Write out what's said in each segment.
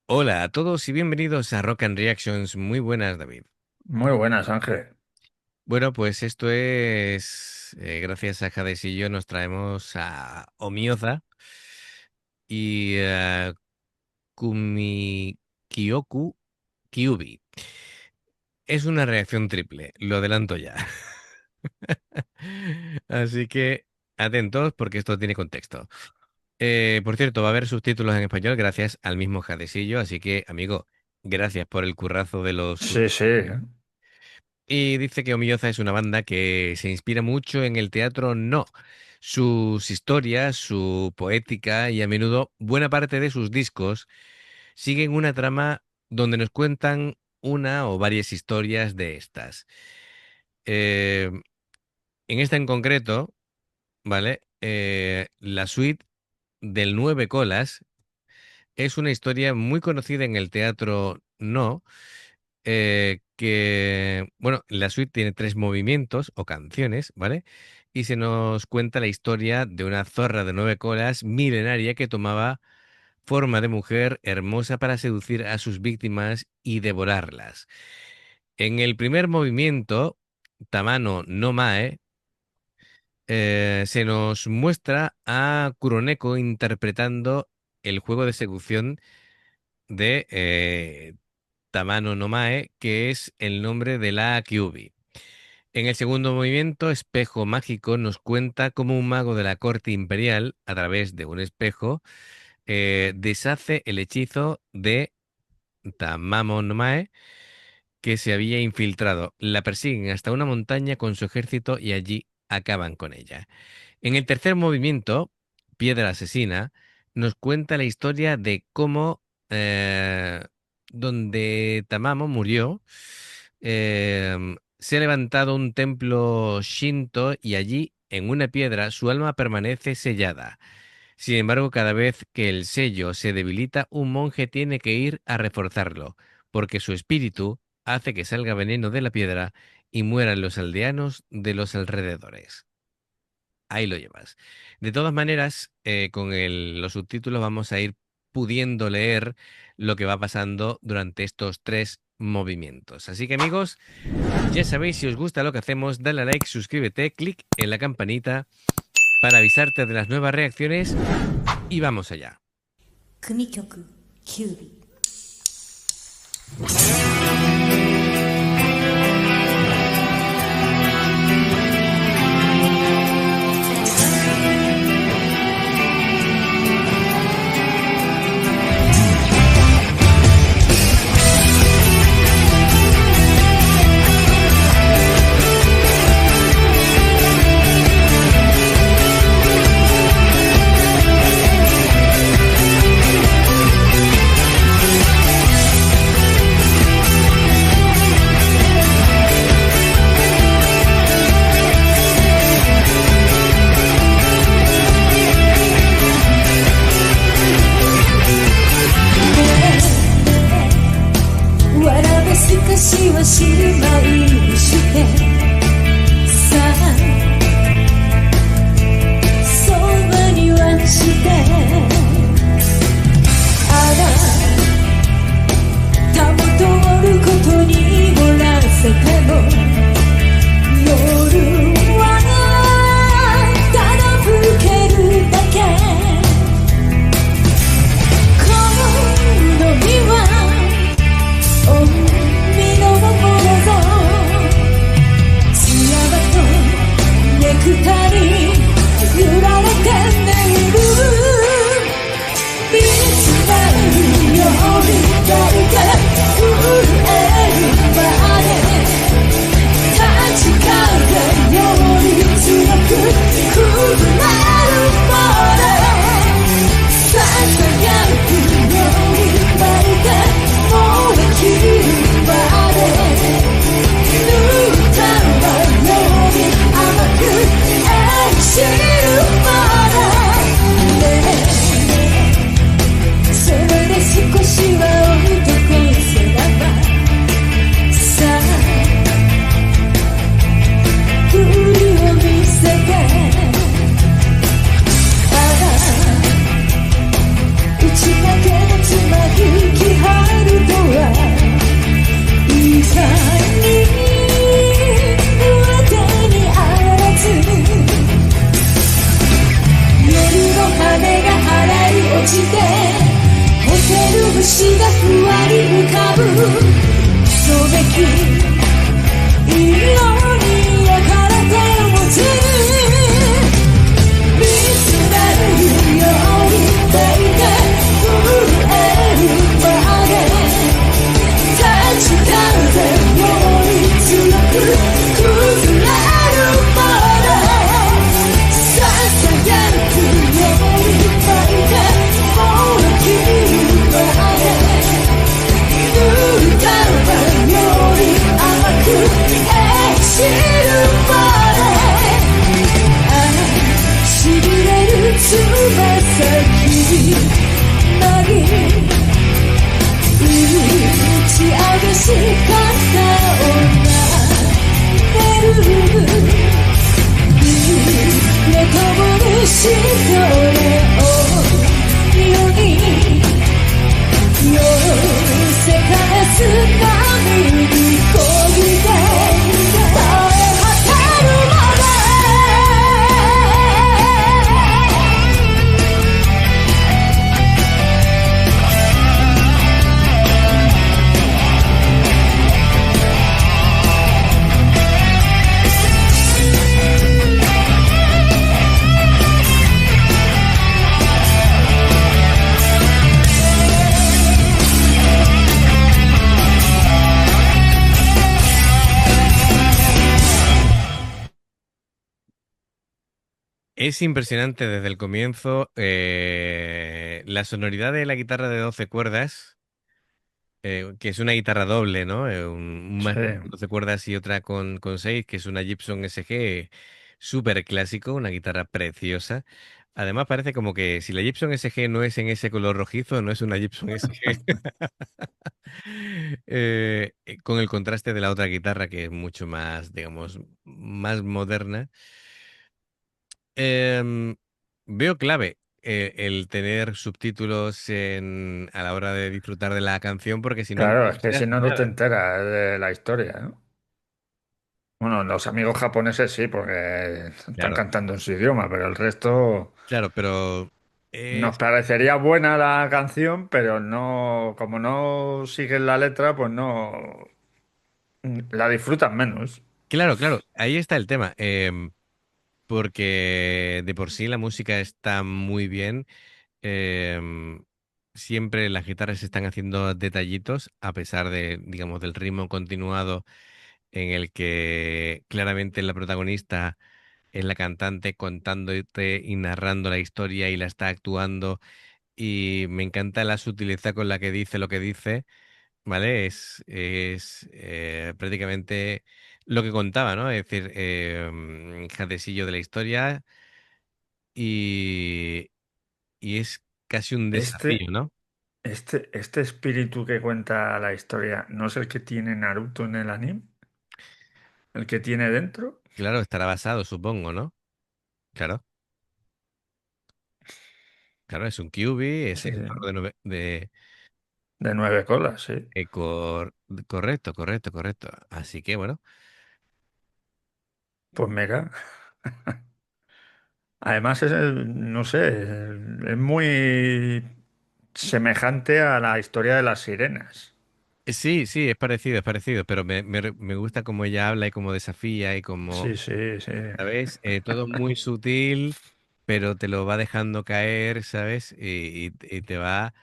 Hola a todos y bienvenidos a Rock and Reactions. Muy buenas, David. Muy buenas, Ángel. Bueno, pues esto es, gracias a Hades y yo nos traemos a Omioza y a Kumi Kyoku Kyubi. Es una reacción triple, lo adelanto ya. Así que atentos porque esto tiene contexto. Por cierto, va a haber subtítulos en español gracias al mismo Jadesillo, así que, amigo, gracias por el currazo de los Sí, sí. Y dice que Omioza es una banda que se inspira mucho en el teatro no. Sus historias, su poética y a menudo buena parte de sus discos siguen una trama donde nos cuentan una o varias historias de estas. Eh, en esta en concreto, ¿vale? La suite del Nueve Colas es una historia muy conocida en el teatro no que, bueno, la suite tiene tres movimientos o canciones, ¿vale? Y se nos cuenta la historia de una zorra de nueve colas milenaria que tomaba forma de mujer hermosa para seducir a sus víctimas y devorarlas. En el primer movimiento, Tamano no Mae, se nos muestra a Kuroneko interpretando el juego de seducción de Tamano no Mae, que es el nombre de la Kyuubi. En el segundo movimiento, Espejo Mágico nos cuenta cómo un mago de la corte imperial, a través de un espejo, deshace el hechizo de Tamamo no Mae que se había infiltrado. La persiguen hasta una montaña con su ejército y allí acaban con ella. En el tercer movimiento, Piedra Asesina, nos cuenta la historia de cómo, donde Tamamo murió, se ha levantado un templo Shinto y allí, en una piedra, su alma permanece sellada. Sin embargo, cada vez que el sello se debilita, un monje tiene que ir a reforzarlo, porque su espíritu hace que salga veneno de la piedra y mueran los aldeanos de los alrededores. Ahí lo llevas. De todas maneras, con los subtítulos vamos a ir pudiendo leer lo que va pasando durante estos tres movimientos. Así que amigos, ya sabéis, si os gusta lo que hacemos, dale a like, suscríbete, clic en la campanita para avisarte de las nuevas reacciones y vamos allá. 組曲キュービ わらべすかしはしまいにしてさあそばにはしてあらたも通ることに漏らせても夜はただ吹けるだけこの身は「おみの心ぞ」星がふわり浮かぶ嘘べき色に焼かれて落ちる見つめるように抱いて震えるまで立ち風より強く崩れるまでささやくように抱いてもう消えるまで濡れたより甘くしるまでしびれるつま先なぎ打ち上げし肩を撫でる揺れともるしそれを世に寄せ返す波にこぎて耐え果てるまでEs impresionante desde el comienzo la sonoridad de la guitarra de 12 cuerdas, que es una guitarra doble, ¿no? Una Sí, con 12 cuerdas y otra con 6, que es una Gibson SG súper clásico, una guitarra preciosa. Además parece como que si la Gibson SG no es en ese color rojizo, no es una Gibson SG. Con el contraste de la otra guitarra que es mucho más, digamos, más moderna. Em, Veo clave el tener subtítulos a la hora de disfrutar de la canción, porque si no, no claro, te es que enteras si de no, no te nada. enteras de la historia, ¿no? Bueno, los amigos japoneses sí, porque están Claro, cantando en su idioma, pero el resto claro, pero nos es, parecería buena la canción, pero no, como no siguen la letra, pues no la disfrutan menos. claro, claro, ahí está el tema, porque de por sí la música está muy bien. em, Siempre las guitarras están haciendo detallitos, a pesar de, digamos, del ritmo continuado en el que claramente la protagonista es la cantante contándote y narrando la historia y la está actuando y me encanta la sutileza con la que dice lo que dice, ¿vale? Es prácticamente lo que contaba, ¿no? Es decir, jadecillo de la historia y, y es casi un desafío, Este, ¿no? este espíritu que cuenta la historia, ¿no es el que tiene Naruto en el anime? ¿El que tiene dentro? Claro, estará basado, supongo, ¿no? Claro, claro, es un QB, es Sí, el sí. zorro de De 9 colas, sí. correcto, correcto, correcto. Así que bueno. Pues mira. Además, no sé, es muy semejante a la historia de las sirenas. Sí, sí, es parecido, pero me gusta cómo ella habla y cómo desafía y cómo, Sí, sí, sí. ¿sabes? Todo muy sutil, pero te lo va dejando caer, ¿sabes? Y te va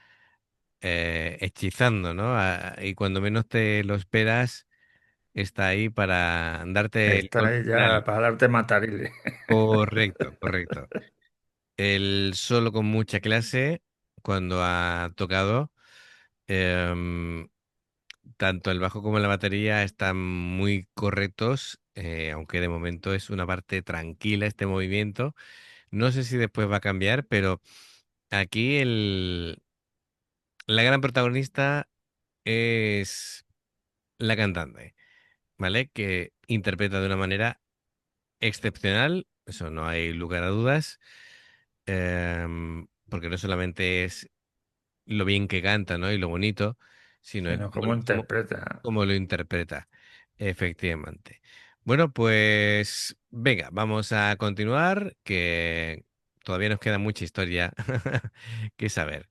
hechizando, ¿no? Y cuando menos te lo esperas, está ahí para darte el Estar golpe ahí ya final. para darte matarile. Correcto, correcto. El solo con mucha clase, cuando ha tocado. em, Tanto el bajo como la batería están muy correctos, aunque de momento es una parte tranquila este movimiento. No sé si después va a cambiar, pero aquí la gran protagonista es la cantante, ¿vale? Que interpreta de una manera excepcional, eso no hay lugar a dudas, porque no solamente es lo bien que canta, ¿no? Y lo bonito, sino es Sino cómo interpreta. cómo lo interpreta, efectivamente. Bueno, pues venga, vamos a continuar, que todavía nos queda mucha historia que saber.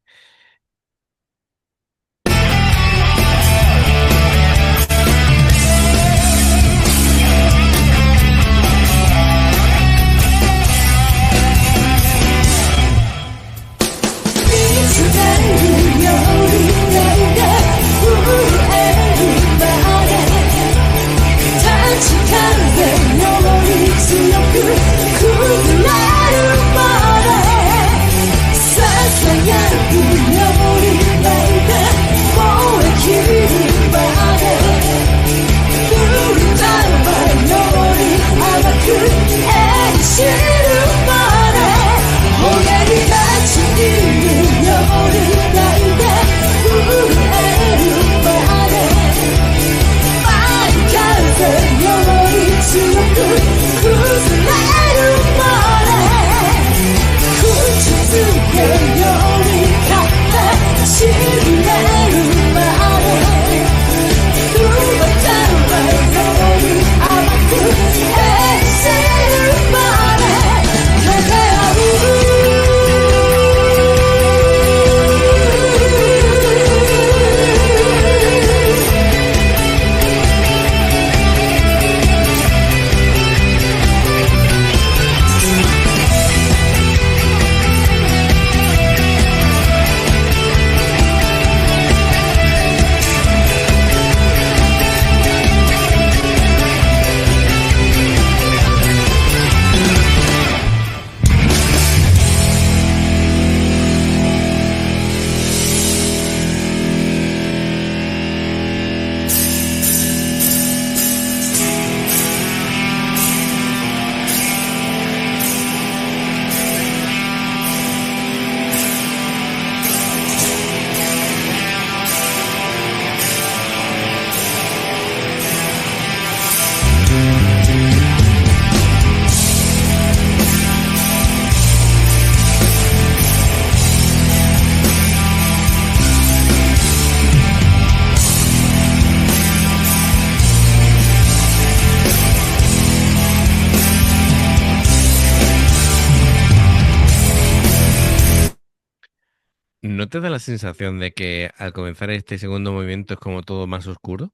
¿No te da la sensación de que al comenzar este segundo movimiento es como todo más oscuro?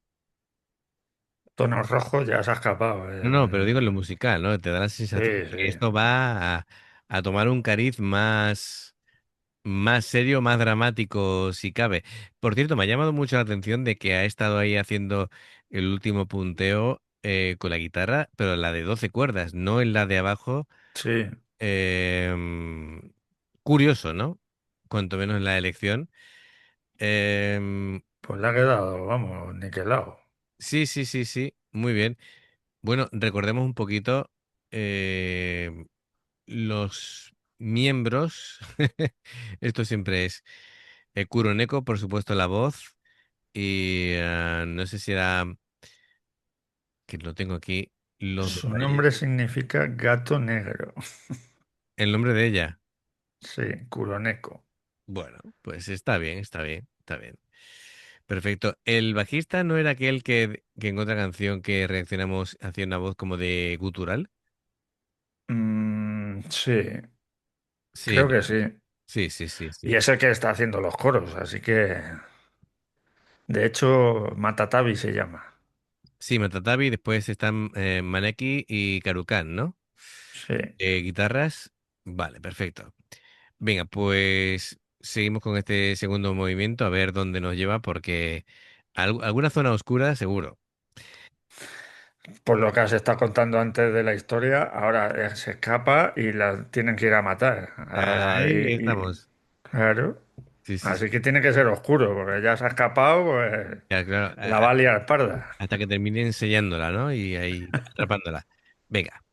Tonos rojos ya se ha escapado. No, no, pero digo en lo musical, ¿no? Te da la Sí, sensación de que sí. esto va a tomar un cariz más serio, más dramático, si cabe. Por cierto, me ha llamado mucho la atención de que ha estado ahí haciendo el último punteo con la guitarra, pero la de 12 cuerdas, no en la de abajo. Sí, Em, Curioso, ¿no? Cuanto menos en la elección. Em, pues le ha quedado, vamos, niquelado. sí, sí, sí, sí, muy bien. Bueno, recordemos un poquito los miembros. Esto siempre es Kuroneko, por supuesto, la voz. Y no sé si era, que lo tengo aquí, los Su detalles. nombre significa gato negro. El nombre de ella. Sí, Kuroneko. Bueno, pues está bien, está bien, está bien. Perfecto. El bajista no era aquel que en otra canción que reaccionamos hacía una voz como de gutural. Sí, Sí, creo ¿no? que sí. Sí, sí, sí, Y sí. es el que está haciendo los coros, así que, de hecho, Matatabi se llama. Sí, Matatabi, después están Maneki y Karukan, ¿no? Sí. Guitarras. Vale, perfecto. Venga, pues seguimos con este segundo movimiento a ver dónde nos lleva, porque alguna zona oscura seguro. Por lo que has estado contando antes de la historia, ahora se escapa y la tienen que ir a matar. Ahí estamos. Claro. Sí, sí, sí. Así que tiene que ser oscuro, porque ya se ha escapado, pues Ya, claro, la va a liar parda. hasta que termine enseñándola, ¿no? Y ahí atrapándola. Venga.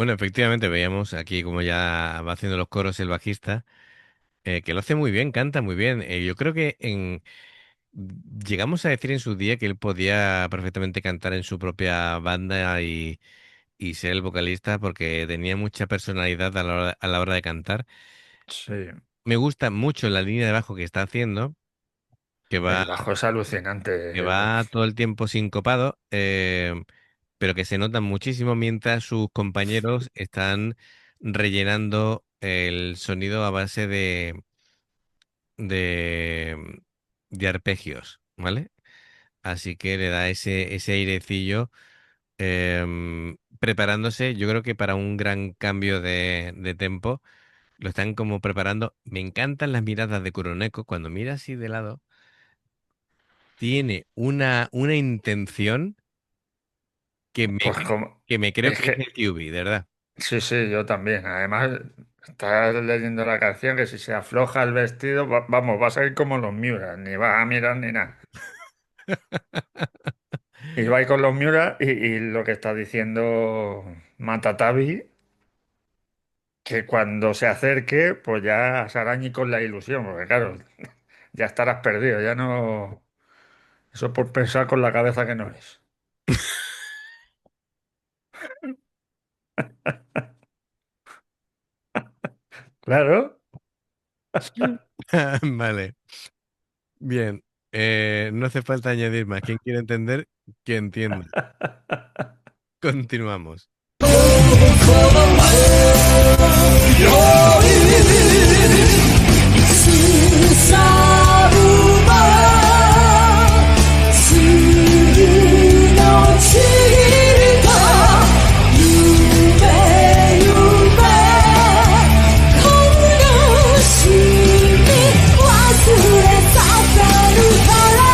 Bueno, efectivamente veíamos aquí como ya va haciendo los coros el bajista, que lo hace muy bien, canta muy bien. Yo creo que llegamos a decir en su día que él podía perfectamente cantar en su propia banda y ser el vocalista porque tenía mucha personalidad a la hora de cantar. Sí, Me gusta mucho la línea de bajo que está haciendo, que va, el bajo es alucinante. todo el tiempo sincopado, pero que se nota muchísimo mientras sus compañeros están rellenando el sonido a base de, de arpegios, ¿vale? Así que le da ese airecillo, preparándose, yo creo que para un gran cambio de tempo, lo están como preparando. Me encantan las miradas de Kuroneko, cuando mira así de lado, tiene una intención que Pues como, que me creo es que es que, el QB, de verdad. sí, sí, yo también. Además, estás leyendo la canción que si se afloja el vestido, vamos, vas a ir como los Miura, ni vas a mirar ni nada. Y va a ir con los Miura y lo que está diciendo Matatabi, que cuando se acerque, pues ya se arañe con la ilusión, porque claro, ya estarás perdido, ya no... Eso por pensar con la cabeza que no es. Claro. Vale, bien. No hace falta añadir más. Quien quiera entender, que entienda. Continuamos. すさぶは次のちぎった夢夢このしみ忘れさせるから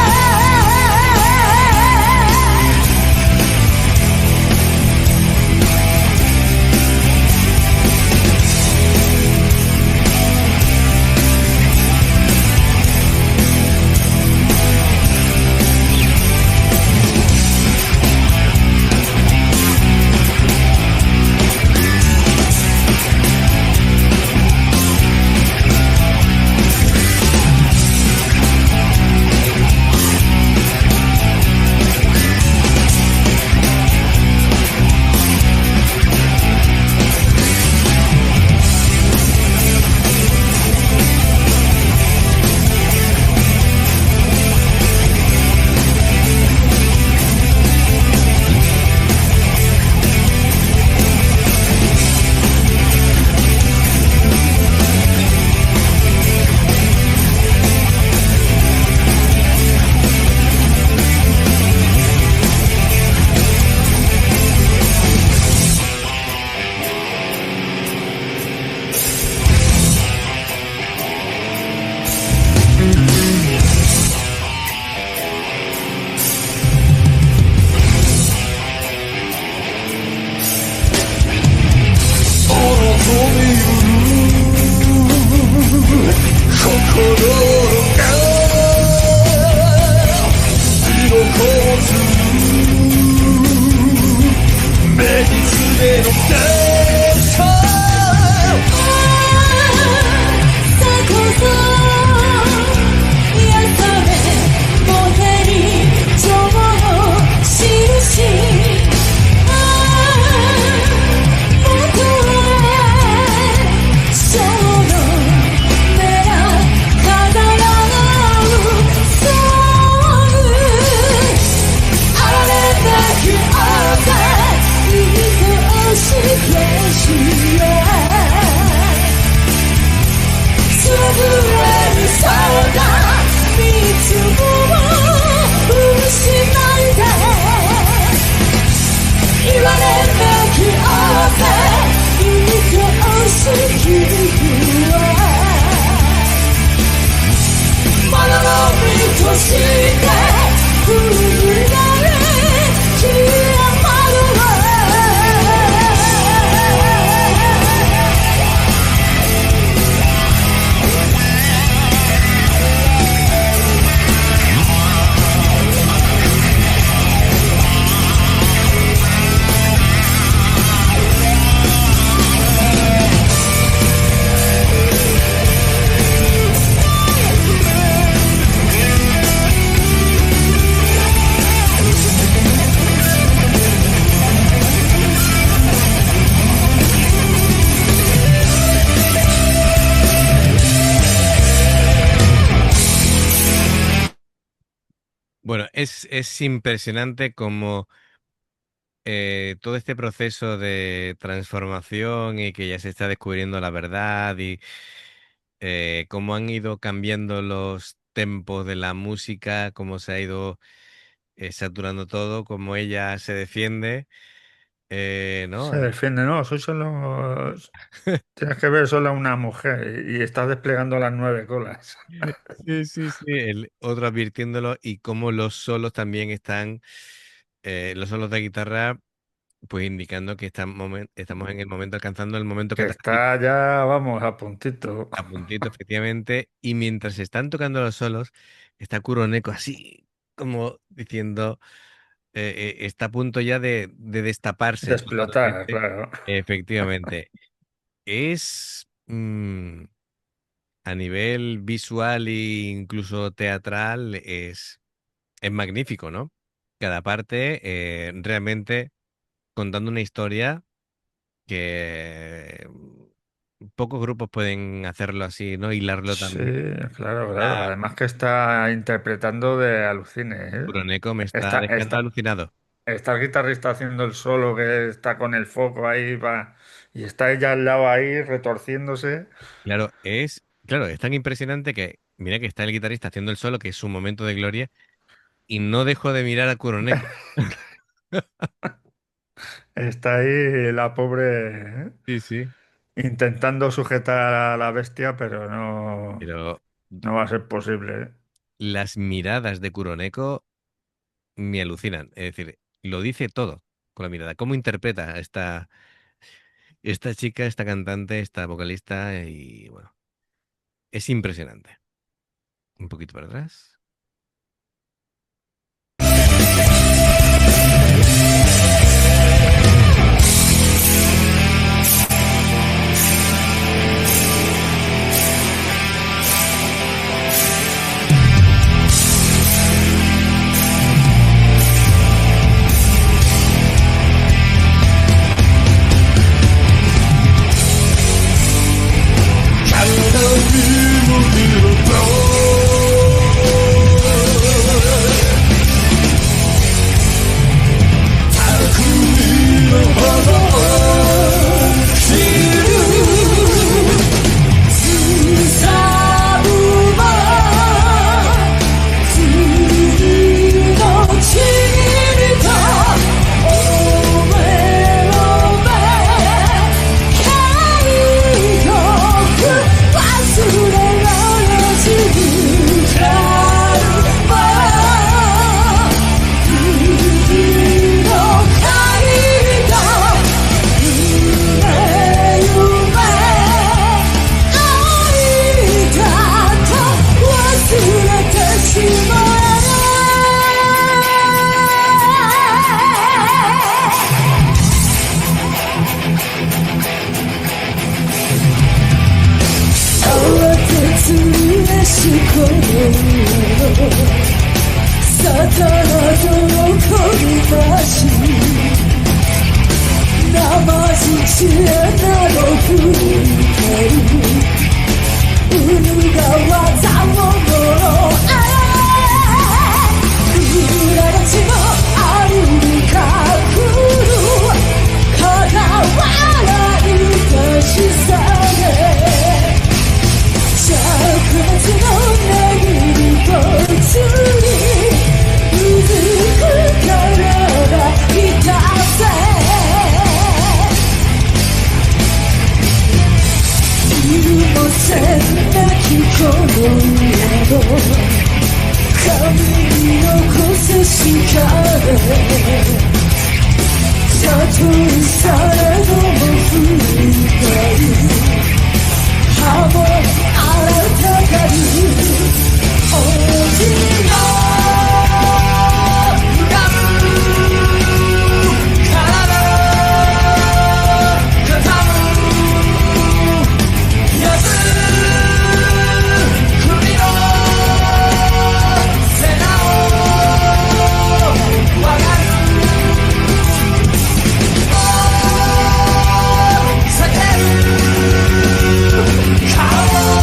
Bueno, es impresionante como todo este proceso de transformación y que ya se está descubriendo la verdad y cómo han ido cambiando los tempos de la música, cómo se ha ido saturando todo, cómo ella se defiende, ¿no? Se defiende, no, soy solo. Tienes que ver solo a una mujer y estás desplegando las 9 colas. Sí, sí, sí. El otro advirtiéndolo y cómo los solos también están, los solos de guitarra, pues indicando que estamos en el momento, alcanzando el momento Que catártico, está ya, vamos, a puntito. a puntito, efectivamente, y mientras se están tocando los solos, está Kuroneko así, como diciendo, está a punto ya de De destaparse explotar, totalmente. claro. Efectivamente, es a nivel visual e incluso teatral, es magnífico, ¿no? Cada parte realmente contando una historia que pocos grupos pueden hacerlo así, ¿no? Hilarlo Sí, también. claro, claro. Ah, Además que está interpretando de alucine, ¿eh? Kuroneko me está Está, dejando está, alucinado. está el guitarrista haciendo el solo que está con el foco ahí, va, y está ella al lado ahí retorciéndose. Claro, es tan impresionante que mira que está el guitarrista haciendo el solo, que es su momento de gloria, y no dejo de mirar a Kuroneko. Está ahí la pobre, ¿eh? Sí, sí. Intentando sujetar a la bestia, pero no, Pero no va a ser posible, ¿eh? las miradas de Kuroneko me alucinan. Es decir, lo dice todo con la mirada. ¿Cómo interpreta a esta chica, esta cantante, esta vocalista? Y bueno, es impresionante. Un poquito para atrás. Come on!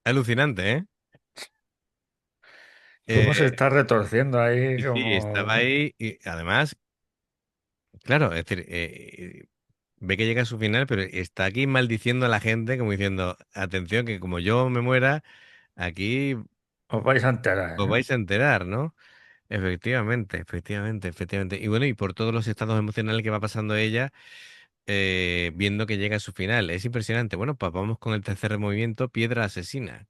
Alucinante, ¿eh? Cómo se Eh, está retorciendo ahí, y sí, estaba como... ahí y además, claro, es decir, ve que llega a su final, pero está aquí maldiciendo a la gente, como diciendo, atención, que como yo me muera, aquí Os vais a enterar, os ¿eh? vais a enterar, ¿no? Efectivamente, efectivamente, efectivamente. Y bueno, y por todos los estados emocionales que va pasando ella, viendo que llega a su final. Es impresionante. Bueno, pues vamos con el tercer movimiento, Piedra Asesina.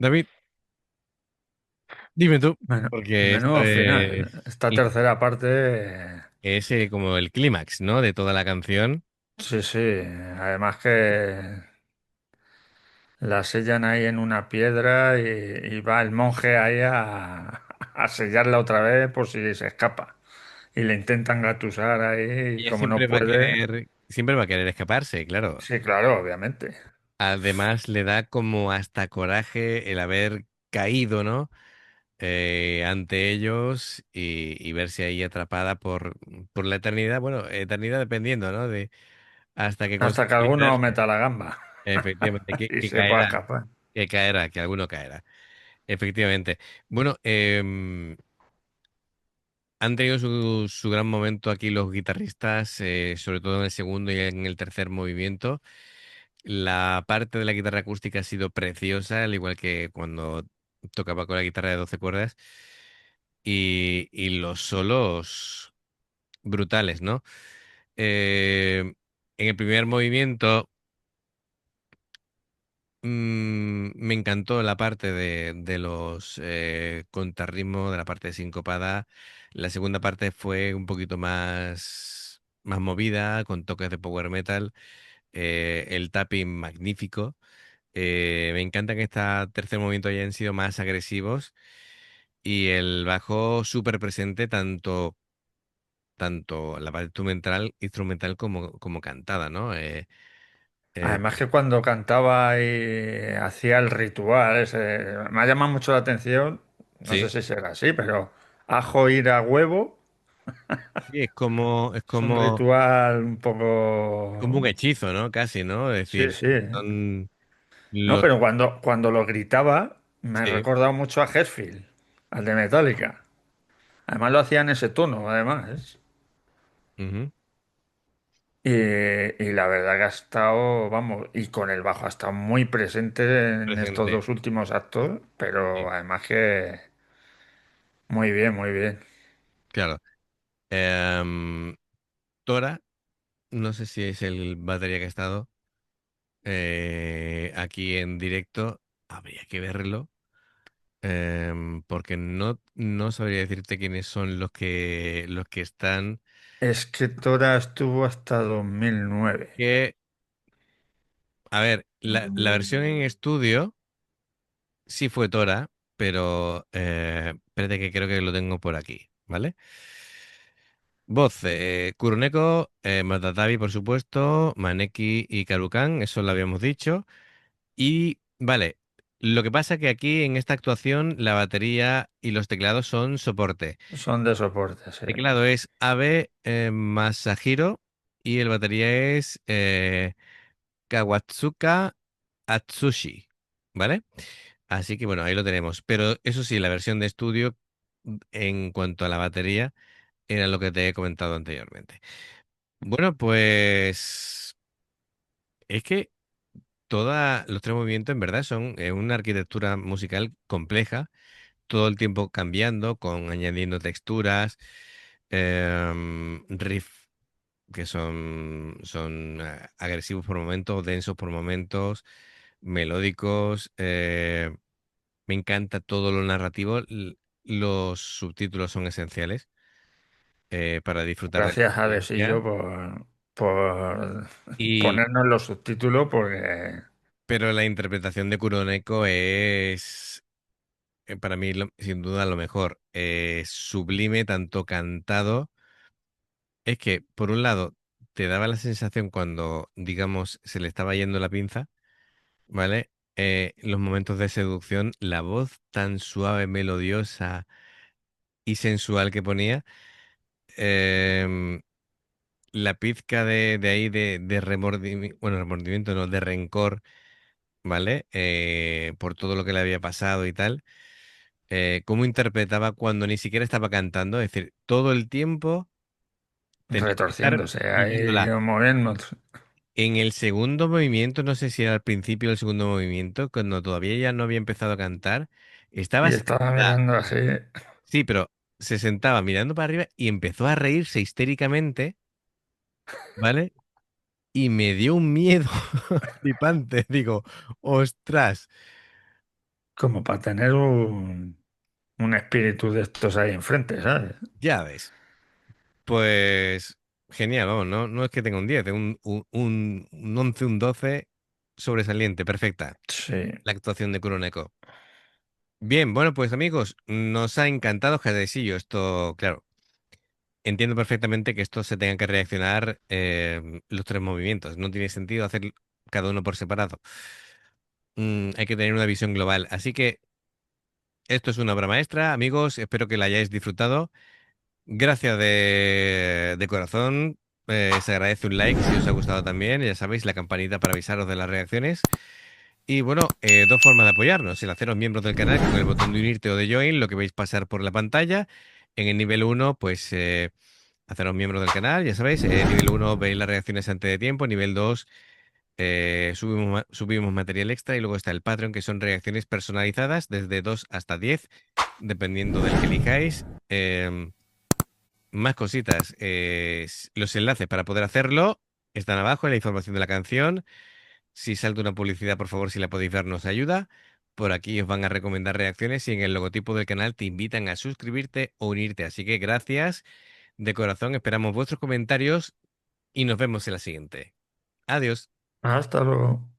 David, dime tú, porque esto Menudo final. Esta tercera parte, es como el clímax, ¿no? De toda la canción. sí, sí. Además que la sellan ahí en una piedra y va el monje ahí a sellarla otra vez por si se escapa. Y le intentan gatusar ahí y Ella como no puede. siempre va a querer escaparse, claro. Sí, claro, obviamente. Además, le da como hasta coraje el haber caído, ¿no? Ante ellos y verse ahí atrapada por la eternidad. Bueno, eternidad dependiendo, ¿no? De hasta que Hasta consiga que alguno liberarse. meta la gamba Efectivamente, y se pueda escapar. que caerá, que alguno caerá. Efectivamente. Bueno, han tenido su gran momento aquí los guitarristas, sobre todo en el segundo y en el tercer movimiento. La parte de la guitarra acústica ha sido preciosa, al igual que cuando tocaba con la guitarra de 12 cuerdas. Y los solos brutales, ¿no? En el primer movimiento me encantó la parte de los contrarritmos, de la parte sincopada. La segunda parte fue un poquito más movida, con toques de power metal. El tapping magnífico. Me encanta que en este tercer movimiento hayan sido más agresivos y el bajo súper presente tanto la parte instrumental como cantada, ¿no? Eh, Además que cuando cantaba y hacía el ritual, me ha llamado mucho la atención, no sé sí, si será así, pero ajo ir a huevo sí, es es un como, ritual un como un poco... hechizo, ¿no? Casi, ¿no? Es Sí, decir, sí. son No, los... pero cuando lo gritaba me ha Sí, recordado mucho a Hetfield, al de Metallica. Además lo hacía en ese tono, además. ujú, Y la verdad que ha estado, vamos, y con el bajo ha estado muy presente en estos presente, dos últimos actos, sí, pero además que muy bien, muy bien. claro. Em, Tora, no sé si es el batería que ha estado aquí en directo, habría que verlo. Porque no sabría decirte quiénes son los que están. Es que Tora estuvo hasta 2009. Que, a ver, la versión en estudio sí fue Tora, pero espérate que creo que lo tengo por aquí, ¿vale? Voz, Kuroneko, Matatabi, por supuesto, Maneki y Karukan, eso lo habíamos dicho. Y, vale, lo que pasa que aquí en esta actuación la batería y los teclados son soporte. Son de soporte, sí. Teclado es Abe Masahiro y el batería es Kawatsuka Atsushi, ¿vale? Así que bueno, ahí lo tenemos. Pero eso sí, la versión de estudio en cuanto a la batería era lo que te he comentado anteriormente. Bueno, pues es que todos los tres movimientos en verdad son una arquitectura musical compleja, todo el tiempo cambiando, con añadiendo texturas, riff que son agresivos por momentos, densos por momentos, melódicos. Me encanta todo lo narrativo. Los subtítulos son esenciales para disfrutar de la Gracias a experiencia. Desillo por Y, ponernos los subtítulos porque pero la interpretación de Kuroneko es, para mí, sin duda, lo mejor. Sublime, tanto cantado. Es que, por un lado, te daba la sensación cuando, digamos, se le estaba yendo la pinza, ¿vale? Los momentos de seducción, la voz tan suave, melodiosa y sensual que ponía, em, la pizca de ahí de remordimiento, bueno, remordimiento no, de rencor, ¿vale? Por todo lo que le había pasado y tal. Cómo interpretaba cuando ni siquiera estaba cantando, es decir, todo el tiempo tenía que estar retorciéndose ahí viviéndola. moviendo. En el segundo movimiento, no sé si era al principio del segundo movimiento, cuando todavía ya no había empezado a cantar, estaba Y estaba sentada, mirando así. sí, pero se sentaba mirando para arriba y empezó a reírse histéricamente, ¿vale? Y me dio un miedo flipante. Digo, ostras, Como para tener un espíritu de estos ahí enfrente, ¿sabes? Ya ves. Pues genial, vamos, no, no es que tenga un 10, es un 11, un 12 sobresaliente, perfecta. Sí. La actuación de Kuroneko. Bien, bueno, pues amigos, nos ha encantado Jadesillo. Esto, claro, entiendo perfectamente que esto se tenga que reaccionar los tres movimientos. No tiene sentido hacer cada uno por separado. Hay que tener una visión global. Así que esto es una obra maestra, amigos. Espero que la hayáis disfrutado. Gracias de corazón. Se agradece un like si os ha gustado también. Ya sabéis, la campanita para avisaros de las reacciones. Y bueno, dos formas de apoyarnos. El haceros miembros del canal con el botón de unirte o de join, lo que veis pasar por la pantalla. En el nivel uno pues haceros miembros del canal, ya sabéis. Nivel uno veis las reacciones antes de tiempo. Nivel 2 subimos material extra. Y luego está el Patreon, que son reacciones personalizadas desde 2 hasta 10 dependiendo del que elijáis. Más cositas. Los enlaces para poder hacerlo están abajo en la información de la canción. Si salta una publicidad, por favor, si la podéis ver, nos ayuda. Por aquí os van a recomendar reacciones y en el logotipo del canal te invitan a suscribirte o unirte. Así que gracias de corazón, esperamos vuestros comentarios y nos vemos en la siguiente. Adiós. Hasta luego.